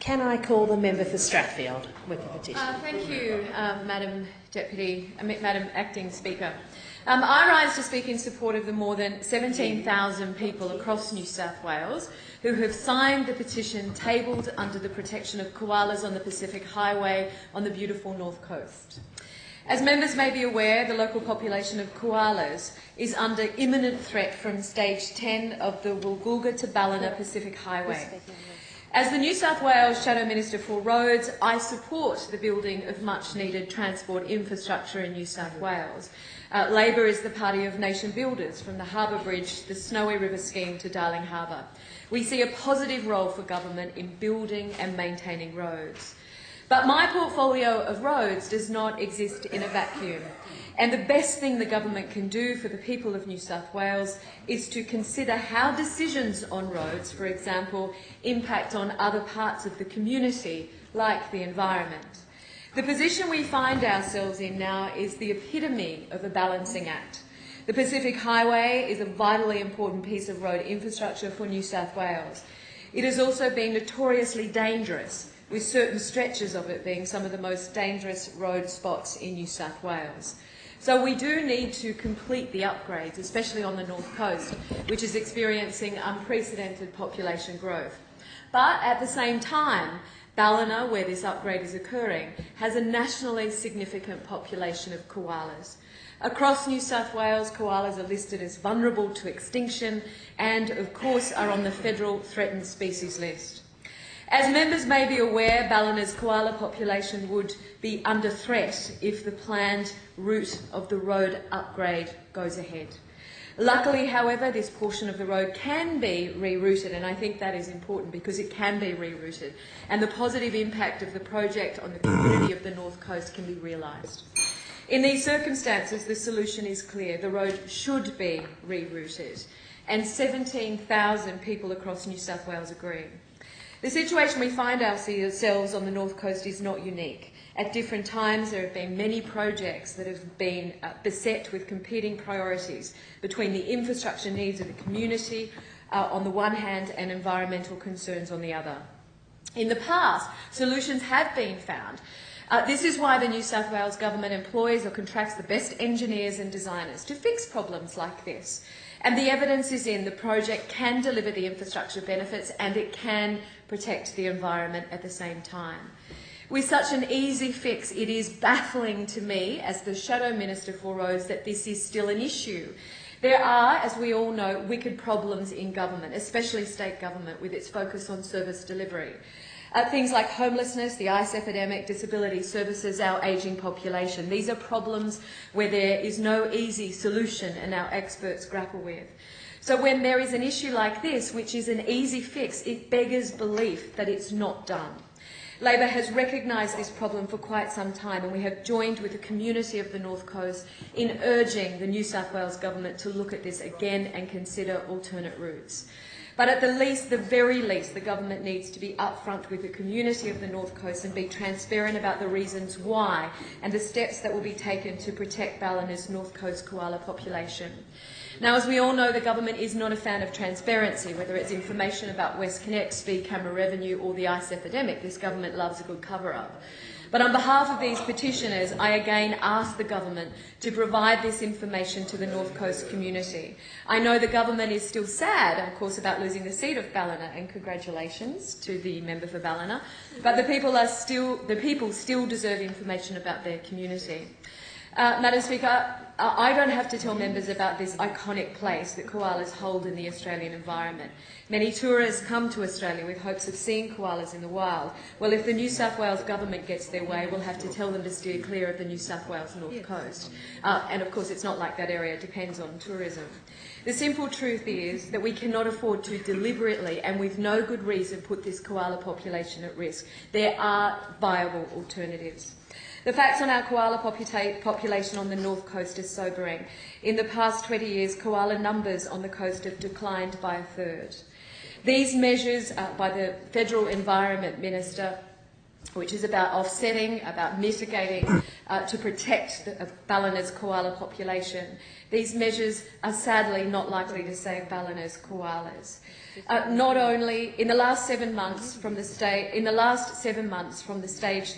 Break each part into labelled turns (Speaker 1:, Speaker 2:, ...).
Speaker 1: Can I call the member for Strathfield with the petition?
Speaker 2: Thank you, Madam Acting Speaker. I rise to speak in support of the more than 17,000 people across New South Wales who have signed the petition tabled under the protection of koalas on the Pacific Highway on the beautiful North Coast. As members may be aware, the local population of koalas is under imminent threat from stage 10 of the Woolgoolga to Ballina Pacific Highway. As the New South Wales Shadow Minister for Roads, I support the building of much-needed transport infrastructure in New South Wales. Labor is the party of nation builders, from the Harbour Bridge, the Snowy River Scheme to Darling Harbour. We see a positive role for government in building and maintaining roads. But my portfolio of roads does not exist in a vacuum. And the best thing the government can do for the people of New South Wales is to consider how decisions on roads, for example, impact on other parts of the community, like the environment. The position we find ourselves in now is the epitome of a balancing act. The Pacific Highway is a vitally important piece of road infrastructure for New South Wales. It has also been notoriously dangerous, with certain stretches of it being some of the most dangerous road spots in New South Wales. So we do need to complete the upgrades, especially on the North Coast, which is experiencing unprecedented population growth. But at the same time, Ballina, where this upgrade is occurring, has a nationally significant population of koalas. Across New South Wales, koalas are listed as vulnerable to extinction and, of course, are on the federal threatened species list. As members may be aware, Ballina's koala population would be under threat if the planned route of the road upgrade goes ahead. Luckily, however, this portion of the road can be rerouted, and I think that is important because it can be rerouted, and the positive impact of the project on the community of the North Coast can be realised. In these circumstances, the solution is clear. The road should be rerouted, and 17,000 people across New South Wales agree. The situation we find ourselves on the North Coast is not unique. At different times, there have been many projects that have been beset with competing priorities between the infrastructure needs of the community on the one hand and environmental concerns on the other. In the past, solutions have been found. This is why the New South Wales Government employs or contracts the best engineers and designers to fix problems like this. And the evidence is in the project can deliver the infrastructure benefits and it can protect the environment at the same time. With such an easy fix, it is baffling to me, as the Shadow Minister for Roads, that this is still an issue. There are, as we all know, wicked problems in government, especially state government, with its focus on service delivery. Things like homelessness, the ice epidemic, disability services, our ageing population. These are problems where there is no easy solution and our experts grapple with. So when there is an issue like this, which is an easy fix, it beggars belief that it's not done. Labor has recognised this problem for quite some time, and we have joined with the community of the North Coast in urging the New South Wales Government to look at this again and consider alternate routes. But at the very least, the government needs to be upfront with the community of the North Coast and be transparent about the reasons why and the steps that will be taken to protect Ballina's North Coast koala population. Now, as we all know, the government is not a fan of transparency, whether it's information about WestConnect, speed camera revenue or the ice epidemic. This government loves a good cover-up. But on behalf of these petitioners, I again ask the government to provide this information to the North Coast community. I know the government is still sad, of course, about losing the seat of Ballina, and congratulations to the member for Ballina, but the people still deserve information about their community. Madam Speaker, I don't have to tell members about this iconic place that koalas hold in the Australian environment. Many tourists come to Australia with hopes of seeing koalas in the wild. Well, if the New South Wales Government gets their way, we'll have to tell them to steer clear of the New South Wales North Coast. And of course, it's not like that area depends on tourism. The simple truth is that we cannot afford to deliberately and with no good reason put this koala population at risk. There are viable alternatives. The facts on our koala population on the North Coast are sobering. In the past 20 years, koala numbers on the coast have declined by a third. These measures by the Federal Environment Minister which is about offsetting, about mitigating, to protect the Ballina's koala population. These measures are sadly not likely to save Ballina's koalas. Not only in the last 7 months from the stage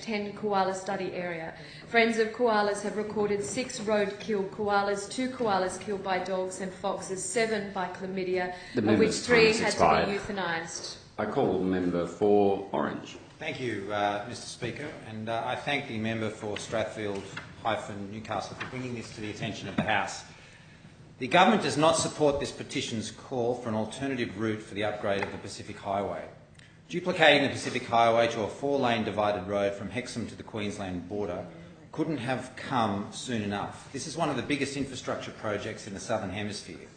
Speaker 2: 10 koala study area, Friends of Koalas have recorded 6 road-killed koalas, 2 koalas killed by dogs and foxes, 7 by chlamydia, of which 3 had to be euthanised.
Speaker 3: I call the member for Orange.
Speaker 4: Thank you, Mr Speaker, and I thank the member for Strathfield-Newcastle for bringing this to the attention of the House. The government does not support this petition's call for an alternative route for the upgrade of the Pacific Highway. Duplicating the Pacific Highway to a 4-lane divided road from Hexham to the Queensland border couldn't have come soon enough. This is one of the biggest infrastructure projects in the Southern Hemisphere.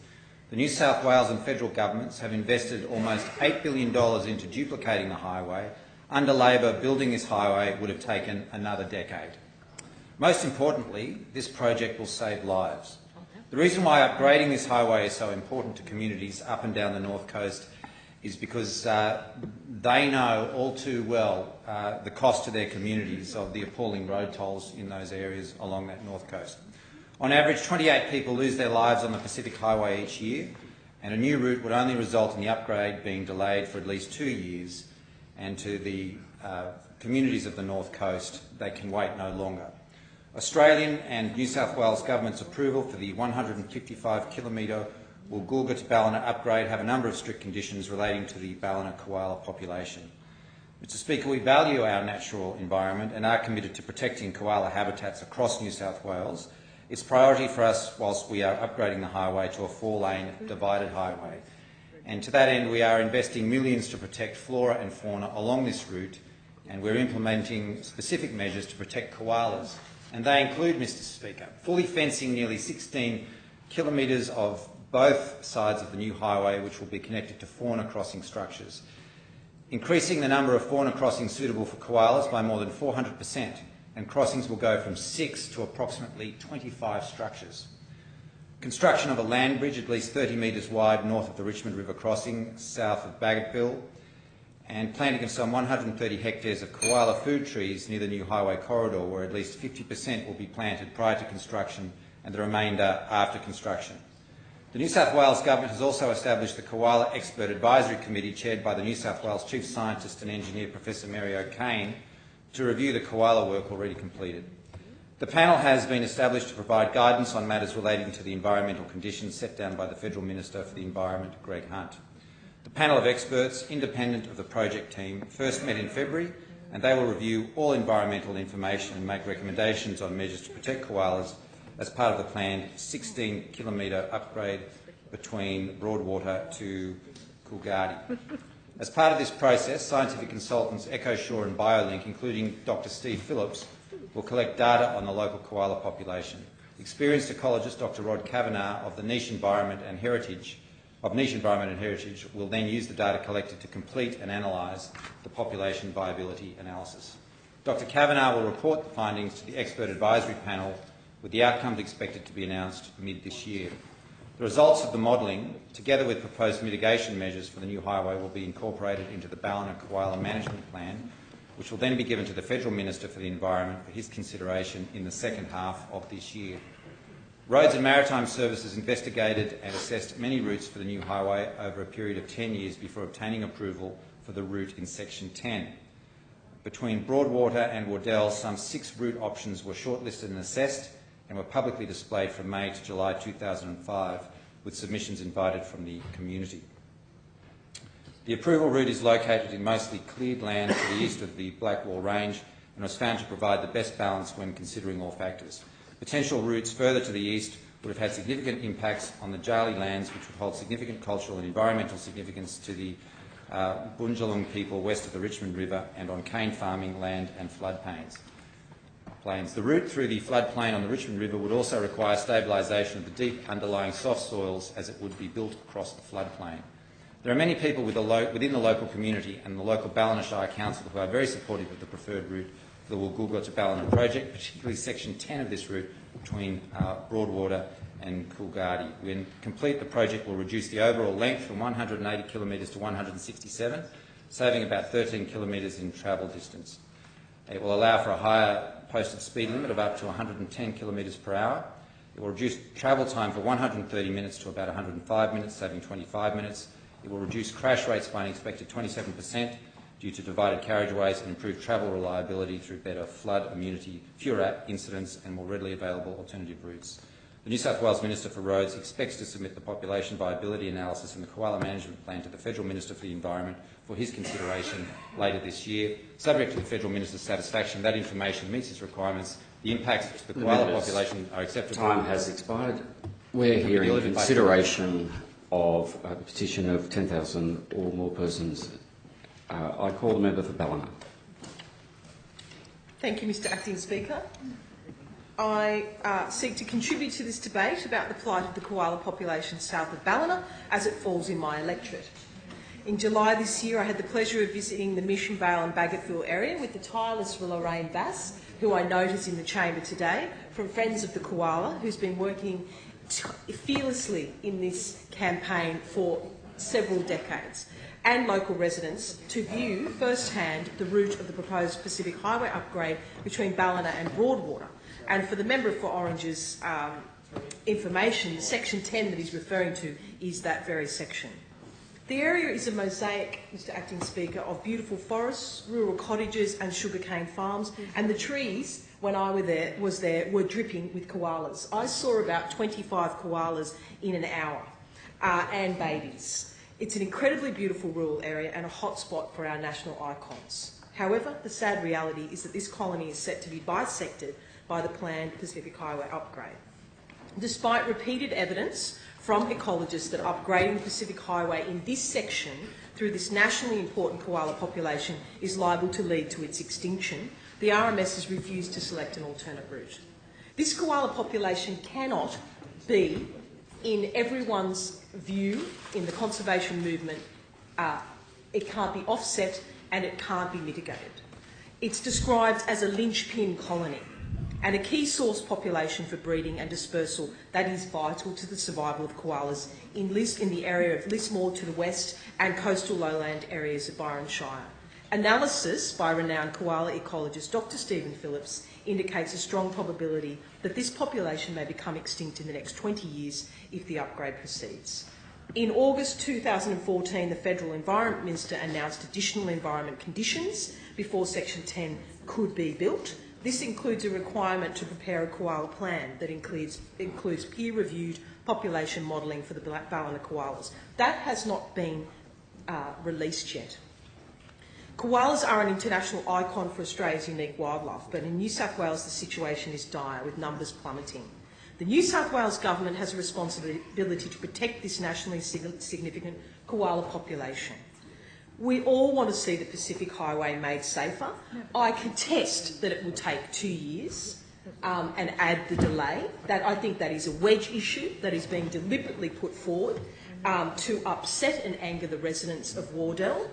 Speaker 4: The New South Wales and federal governments have invested almost $8 billion into duplicating the highway. Under Labor, building this highway would have taken another decade. Most importantly, this project will save lives. The reason why upgrading this highway is so important to communities up and down the North Coast is because they know all too well the cost to their communities of the appalling road tolls in those areas along that North Coast. On average, 28 people lose their lives on the Pacific Highway each year, and a new route would only result in the upgrade being delayed for at least 2 years, and to the communities of the North Coast, they can wait no longer. Australian and New South Wales government's approval for the 155-kilometre Woolgoolga to Ballina upgrade have a number of strict conditions relating to the Ballina koala population. Mr Speaker, we value our natural environment and are committed to protecting koala habitats across New South Wales. It's priority for us whilst we are upgrading the highway to a 4-lane divided highway. And to that end, we are investing millions to protect flora and fauna along this route, and we're implementing specific measures to protect koalas. And they include, Mr Speaker, fully fencing nearly 16 kilometres of both sides of the new highway, which will be connected to fauna crossing structures, increasing the number of fauna crossings suitable for koalas by more than 400%, and crossings will go from 6 to approximately 25 structures. Construction of a land bridge at least 30 metres wide north of the Richmond River crossing, south of Baggettbill, and planting of some 130 hectares of koala food trees near the new highway corridor, where at least 50% will be planted prior to construction and the remainder after construction. The New South Wales Government has also established the Koala Expert Advisory Committee, chaired by the New South Wales Chief Scientist and Engineer Professor Mary O'Kane, to review the koala work already completed. The panel has been established to provide guidance on matters relating to the environmental conditions set down by the Federal Minister for the Environment, Greg Hunt. The panel of experts, independent of the project team, first met in February, and they will review all environmental information and make recommendations on measures to protect koalas as part of the planned 16-kilometre upgrade between Broadwater to Coolgardie. As part of this process, scientific consultants EchoShore and BioLink, including Dr Steve Phillips, will collect data on the local koala population. Experienced ecologist Dr Rod Kavanagh of the Niche Environment and Heritage will then use the data collected to complete and analyse the population viability analysis. Dr Kavanagh will report the findings to the Expert Advisory Panel, with the outcomes expected to be announced mid this year. The results of the modelling, together with proposed mitigation measures for the new highway, will be incorporated into the Ballina Koala Management Plan, which will then be given to the Federal Minister for the Environment for his consideration in the second half of this year. Roads and Maritime Services investigated and assessed many routes for the new highway over a period of 10 years before obtaining approval for the route in Section 10. Between Broadwater and Wardell, some 6 route options were shortlisted and assessed and were publicly displayed from May to July 2005, with submissions invited from the community. The approval route is located in mostly cleared land to the east of the Blackwall Range and was found to provide the best balance when considering all factors. Potential routes further to the east would have had significant impacts on the Jali lands, which would hold significant cultural and environmental significance to the Bundjalung people west of the Richmond River, and on cane farming land and floodplains. The route through the floodplain on the Richmond River would also require stabilisation of the deep underlying soft soils, as it would be built across the floodplain. There are many people within the local community and the local Ballina Shire Council who are very supportive of the preferred route for the Woolgoolga to Ballina project, particularly Section 10 of this route between Broadwater and Coolgardie. When complete, the project will reduce the overall length from 180 kilometres to 167, saving about 13 kilometres in travel distance. It will allow for a higher posted speed limit of up to 110 kilometres per hour. It will reduce travel time from 130 minutes to about 105 minutes, saving 25 minutes. It will reduce crash rates by an expected 27% due to divided carriageways and improve travel reliability through better flood immunity, fewer incidents and more readily available alternative routes. The New South Wales Minister for Roads expects to submit the population viability analysis and the Koala Management Plan to the Federal Minister for the Environment for his consideration later this year. Subject to the Federal Minister's satisfaction, that information meets its requirements. The impacts to the koala population are acceptable.
Speaker 3: Time has expired. We're hearing consideration of the petition of 10,000 or more persons. I call the member for Ballina.
Speaker 5: Thank you, Mr Acting Speaker. I seek to contribute to this debate about the plight of the koala population south of Ballina as it falls in my electorate. In July this year, I had the pleasure of visiting the Mission Vale and Baggetville area with the tireless Lorraine Bass, who I note is in the chamber today, from Friends of the Koala, who's been working fearlessly in this campaign for several decades, and local residents to view firsthand the route of the proposed Pacific Highway upgrade between Ballina and Broadwater. And for the member for Orange's information, Section 10 that he's referring to is that very section. The area is a mosaic, Mr Acting Speaker, of beautiful forests, rural cottages and sugarcane farms, and the trees, when I was there, were dripping with koalas. I saw about 25 koalas in an hour, and babies. It's an incredibly beautiful rural area and a hotspot for our national icons. However, the sad reality is that this colony is set to be bisected by the planned Pacific Highway upgrade. Despite repeated evidence from ecologists that upgrading the Pacific Highway in this section through this nationally important koala population is liable to lead to its extinction, the RMS has refused to select an alternate route. This koala population cannot be, in everyone's view in the conservation movement, it can't be offset and it can't be mitigated. It's described as a linchpin colony and a key source population for breeding and dispersal that is vital to the survival of koalas in the area of Lismore to the west and coastal lowland areas of Byron Shire. Analysis by renowned koala ecologist Dr Stephen Phillips indicates a strong probability that this population may become extinct in the next 20 years if the upgrade proceeds. In August 2014, the Federal Environment Minister announced additional environment conditions before Section 10 could be built. This includes a requirement to prepare a koala plan that includes peer-reviewed population modelling for the Ballina koalas. That has not been released yet. Koalas are an international icon for Australia's unique wildlife, but in New South Wales the situation is dire, with numbers plummeting. The New South Wales Government has a responsibility to protect this nationally significant koala population. We all want to see the Pacific Highway made safer. I contest that it will take 2 years and add the delay. I think that is a wedge issue that is being deliberately put forward to upset and anger the residents of Wardell.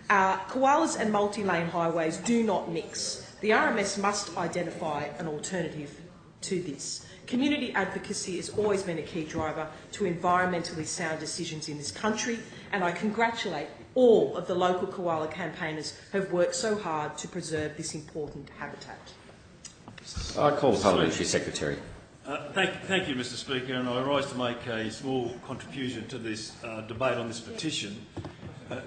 Speaker 5: Koalas and multi-lane highways do not mix. The RMS must identify an alternative to this. Community advocacy has always been a key driver to environmentally sound decisions in this country, and I congratulate all of the local koala campaigners who have worked so hard to preserve this important habitat.
Speaker 3: I call the Parliamentary Secretary.
Speaker 6: Thank you, Mr Speaker, and I rise to make a small contribution to this debate on this petition.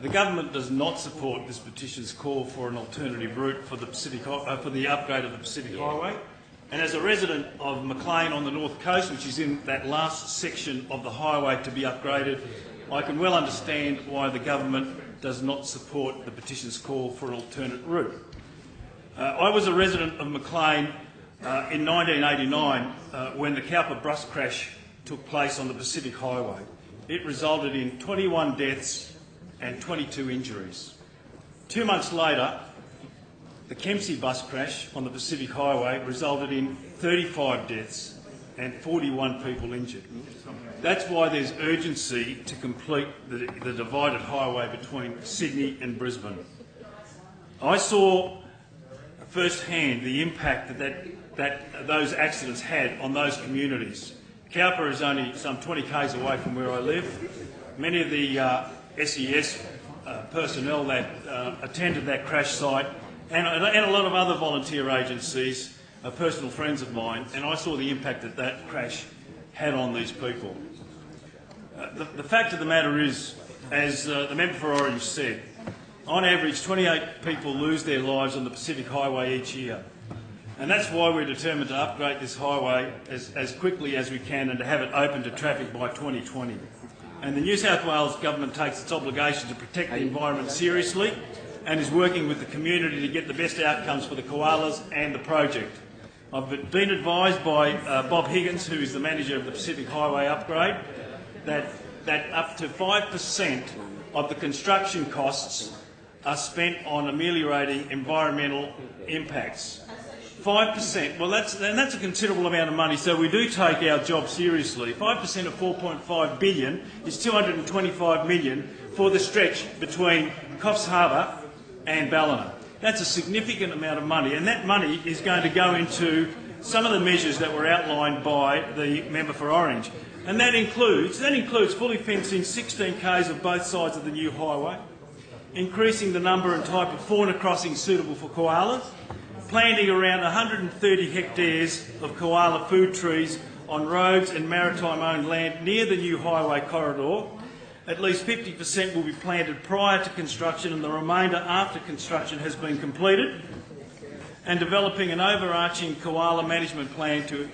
Speaker 6: The government does not support this petition's call for an alternative route for the upgrade of the Pacific Highway. And as a resident of Maclean on the north coast, which is in that last section of the highway to be upgraded, I can well understand why the government does not support the petition's call for an alternate route. I was a resident of Maclean in 1989 when the Cowper bus crash took place on the Pacific Highway. It resulted in 21 deaths and 22 injuries. 2 months later, the Kempsey bus crash on the Pacific Highway resulted in 35 deaths and 41 people injured. That's why there's urgency to complete the divided highway between Sydney and Brisbane. I saw firsthand the impact that those accidents had on those communities. Cowper is only some 20 k's away from where I live. Many of the SES personnel that attended that crash site and a lot of other volunteer agencies are personal friends of mine, and I saw the impact that that crash had on these people. The fact of the matter is, as the member for Orange said, on average 28 people lose their lives on the Pacific Highway each year. And that's why we're determined to upgrade this highway as quickly as we can and to have it open to traffic by 2020. And the New South Wales Government takes its obligation to protect the environment seriously and is working with the community to get the best outcomes for the koalas and the project. I've been advised by Bob Higgins, who is the manager of the Pacific Highway upgrade, that up to 5% of the construction costs are spent on ameliorating environmental impacts. 5%, well that's a considerable amount of money, so we do take our job seriously. 5% of 4.5 billion is 225 million for the stretch between Coffs Harbour and Ballina. That's a significant amount of money, and that money is going to go into some of the measures that were outlined by the member for Orange. And that includes fully fencing 16 k's of both sides of the new highway, increasing the number and type of fauna crossings suitable for koalas, planting around 130 hectares of koala food trees on roads and maritime-owned land near the new highway corridor. At least 50% will be planted prior to construction and the remainder after construction has been completed, and developing an overarching koala management plan to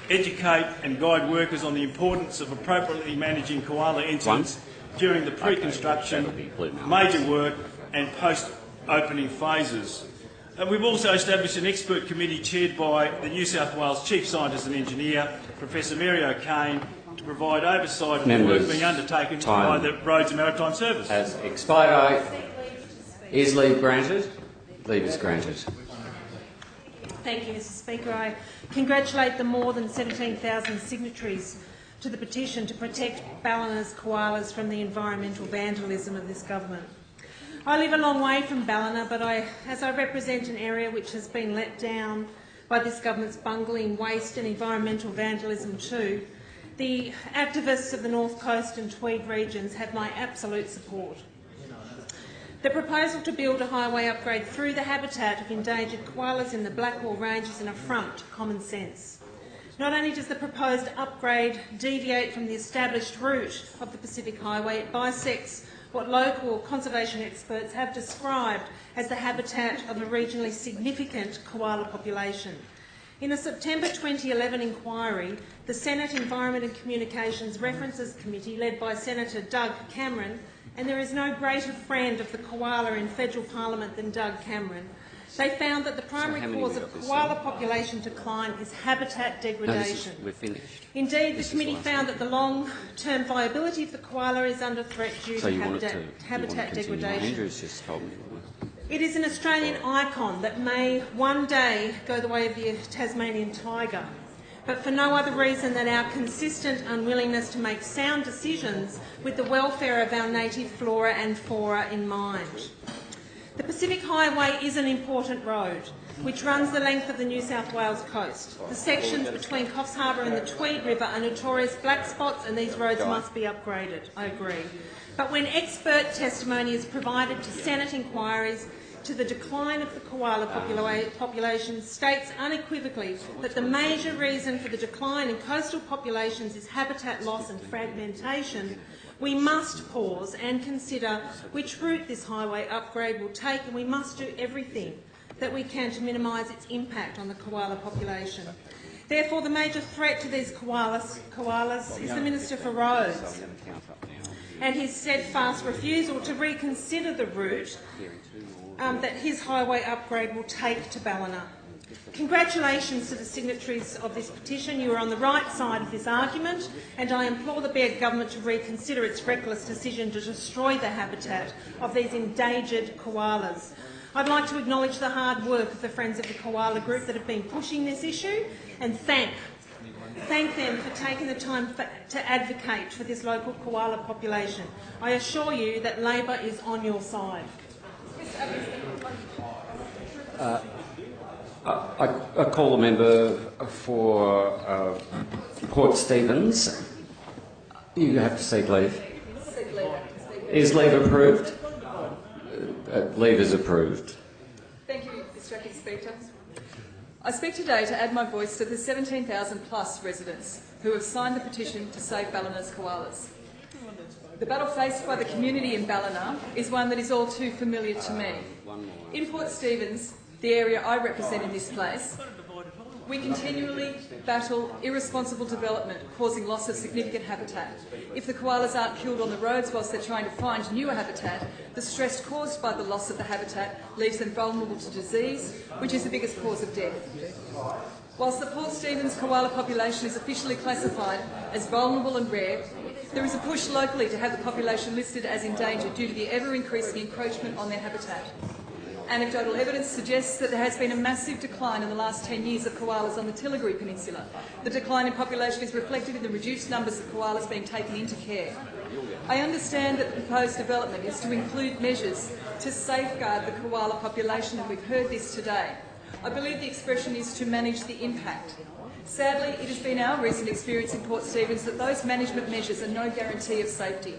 Speaker 6: educate and guide workers on the importance of appropriately managing koala incidents during the pre-construction, major work and post-opening phases. We've also established an expert committee chaired by the New South Wales Chief Scientist and Engineer, Professor Mary O'Kane, to provide oversight of the work being undertaken by the Roads and Maritime Service.
Speaker 3: Has expired. Is leave granted? Leave is granted.
Speaker 7: Thank you, Mr Speaker. I congratulate the more than 17,000 signatories to the petition to protect Ballina's koalas from the environmental vandalism of this government. I live a long way from Ballina, but as I represent an area which has been let down by this government's bungling waste and environmental vandalism too, the activists of the North Coast and Tweed regions have my absolute support. The proposal to build a highway upgrade through the habitat of endangered koalas in the Blackwall Range is an affront to common sense. Not only does the proposed upgrade deviate from the established route of the Pacific Highway, it bisects what local conservation experts have described as the habitat of a regionally significant koala population. In a September 2011 inquiry, the Senate Environment and Communications References Committee, led by Senator Doug Cameron, and there is no greater friend of the koala in federal parliament than Doug Cameron, they found that the primary cause of koala population decline is habitat degradation.
Speaker 3: We're finished.
Speaker 7: Indeed, the committee found that the long-term viability of the koala is under threat due to habitat degradation.
Speaker 3: Andrew's just told me.
Speaker 7: It is an Australian icon that may one day go the way of the Tasmanian tiger, but for no other reason than our consistent unwillingness to make sound decisions with the welfare of our native flora and fauna in mind. The Pacific Highway is an important road which runs the length of the New South Wales coast. The sections between Coffs Harbour and the Tweed River are notorious black spots and these roads must be upgraded, I agree. But when expert testimony is provided to Senate inquiries to the decline of the koala population states unequivocally that the major reason for the decline in coastal populations is habitat loss and fragmentation, we must pause and consider which route this highway upgrade will take, and we must do everything that we can to minimise its impact on the koala population. Therefore, the major threat to these koalas is the Minister for Roads and his steadfast refusal to reconsider the route that his highway upgrade will take to Ballina. Congratulations to the signatories of this petition. You are on the right side of this argument, and I implore the Baird Government to reconsider its reckless decision to destroy the habitat of these endangered koalas. I'd like to acknowledge the hard work of the Friends of the Koala group that have been pushing this issue and thank them for taking the time to advocate for this local koala population. I assure you that Labor is on your side.
Speaker 3: I call the member for Port Stephens. You have to seek leave. Is leave approved? Leave is approved.
Speaker 5: Thank you.
Speaker 8: Mr Acting Speaker. I speak today to add my voice to the 17,000 plus residents who have signed the petition to save Ballina's koalas. The battle faced by the community in Ballina is one that is all too familiar to me. In Port Stephens, the area I represent in this place, we continually battle irresponsible development causing loss of significant habitat. If the koalas aren't killed on the roads whilst they're trying to find newer habitat, the stress caused by the loss of the habitat leaves them vulnerable to disease, which is the biggest cause of death. Whilst the Port Stephens koala population is officially classified as vulnerable and rare, there is a push locally to have the population listed as endangered due to the ever-increasing encroachment on their habitat. Anecdotal evidence suggests that there has been a massive decline in the last 10 years of koalas on the Tilligary Peninsula. The decline in population is reflected in the reduced numbers of koalas being taken into care. I understand that the proposed development is to include measures to safeguard the koala population, and we've heard this today. I believe the expression is to manage the impact. Sadly, it has been our recent experience in Port Stephens that those management measures are no guarantee of safety.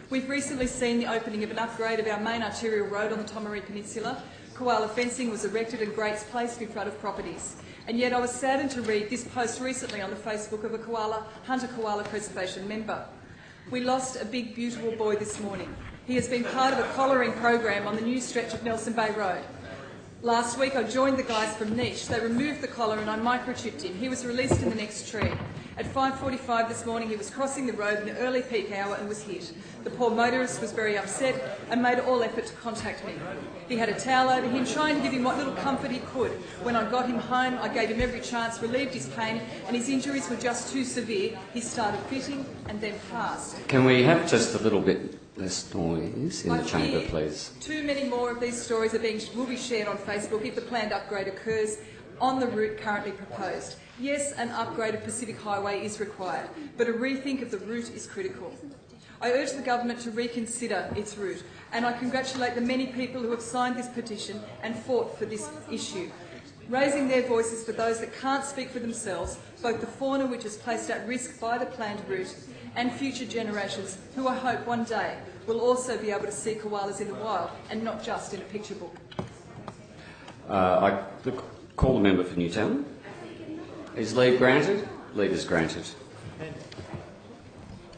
Speaker 8: We've recently seen the opening of an upgrade of our main arterial road on the Tomaree Peninsula. Koala fencing was erected and grates placed in front of properties. And yet I was saddened to read this post recently on the Facebook of a Hunter Koala Preservation member. We lost a big, beautiful boy this morning. He has been part of a collaring program on the new stretch of Nelson Bay Road. Last week I joined the guys from Niche. They removed the collar and I microchipped him. He was released in the next tree. At 5:45 this morning he was crossing the road in the early peak hour and was hit. The poor motorist was very upset and made all effort to contact me. He had a towel over him, trying to give him what little comfort he could. When I got him home, I gave him every chance, relieved his pain, and his injuries were just too severe. He started fitting and then passed.
Speaker 3: Can we have just a little bit less noise in the chamber, please?
Speaker 8: Too many more of these stories will be shared on Facebook if the planned upgrade occurs on the route currently proposed. Yes, an upgrade of Pacific Highway is required, but a rethink of the route is critical. I urge the government to reconsider its route, and I congratulate the many people who have signed this petition and fought for this issue, raising their voices for those that can't speak for themselves, both the fauna which is placed at risk by the planned route and future generations who I hope one day will also be able to see koalas in the wild and not just in a picture book.
Speaker 3: I call the member for Newtown. Is leave granted? Leave is granted.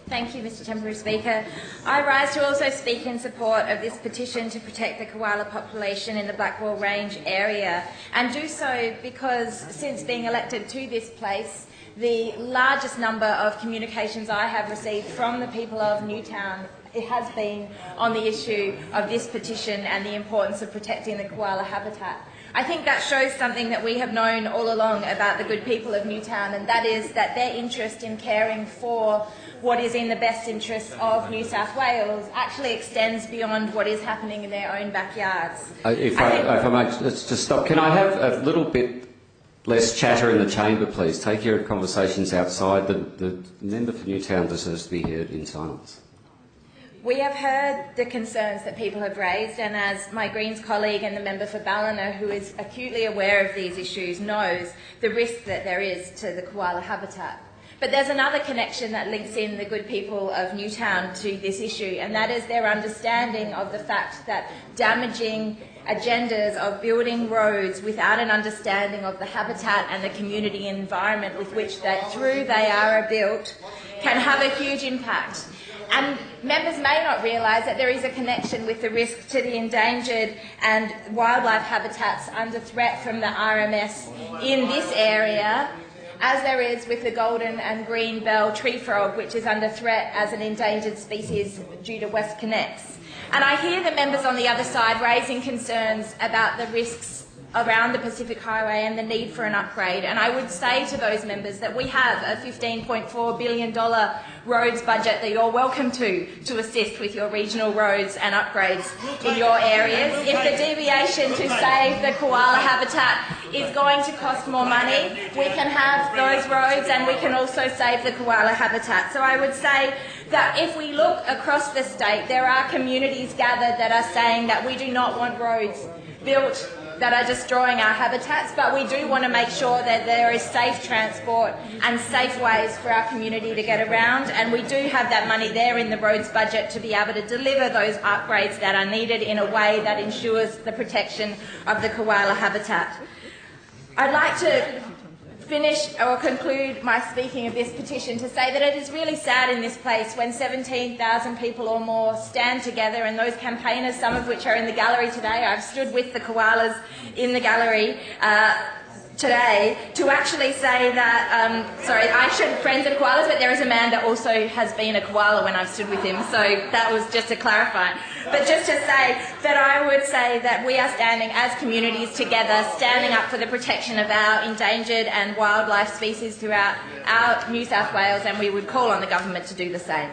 Speaker 9: Thank you, Mr Temporary Speaker. I rise to also speak in support of this petition to protect the koala population in the Blackwall Range area, and do so because since being elected to this place, the largest number of communications I have received from the people of Newtown, it has been on the issue of this petition and the importance of protecting the koala habitat. I think that shows something that we have known all along about the good people of Newtown, and that is that their interest in caring for what is in the best interests of New South Wales actually extends beyond what is happening in their own backyards.
Speaker 3: If I might, let's just stop. Can I have a little bit less chatter in the chamber, please? Take your conversations outside. The member for Newtown deserves to be heard in silence.
Speaker 9: We have heard the concerns that people have raised, and as my Greens colleague and the member for Ballina, who is acutely aware of these issues, knows the risk that there is to the koala habitat. But there's another connection that links in the good people of Newtown to this issue, and that is their understanding of the fact that damaging agendas of building roads without an understanding of the habitat and the community environment with which they are built can have a huge impact. And members may not realise that there is a connection with the risk to the endangered and wildlife habitats under threat from the RMS in this area, as there is with the golden and green bell tree frog, which is under threat as an endangered species due to West Connects. And I hear the members on the other side raising concerns about the risks around the Pacific Highway and the need for an upgrade. And I would say to those members that we have a $15.4 billion roads budget that you're welcome to assist with your regional roads and upgrades in your areas. If the deviation to save the koala habitat is going to cost more money, we can have those roads and we can also save the koala habitat. So I would say that if we look across the state, there are communities gathered that are saying that we do not want roads built that are destroying our habitats, but we do want to make sure that there is safe transport and safe ways for our community to get around, and we do have that money there in the roads budget to be able to deliver those upgrades that are needed in a way that ensures the protection of the koala habitat. I'd like to finish or conclude my speaking of this petition to say that it is really sad in this place when 17,000 people or more stand together, and those campaigners, some of which are in the gallery today, I've stood with the koalas in the gallery today, to actually say that, sorry, I should friends of koalas, but there is a man that also has been a koala when I've stood with him, so that was just to clarify. But just to say that I would say that we are standing as communities together, standing up for the protection of our endangered and wildlife species throughout our New South Wales, and we would call on the government to do the same.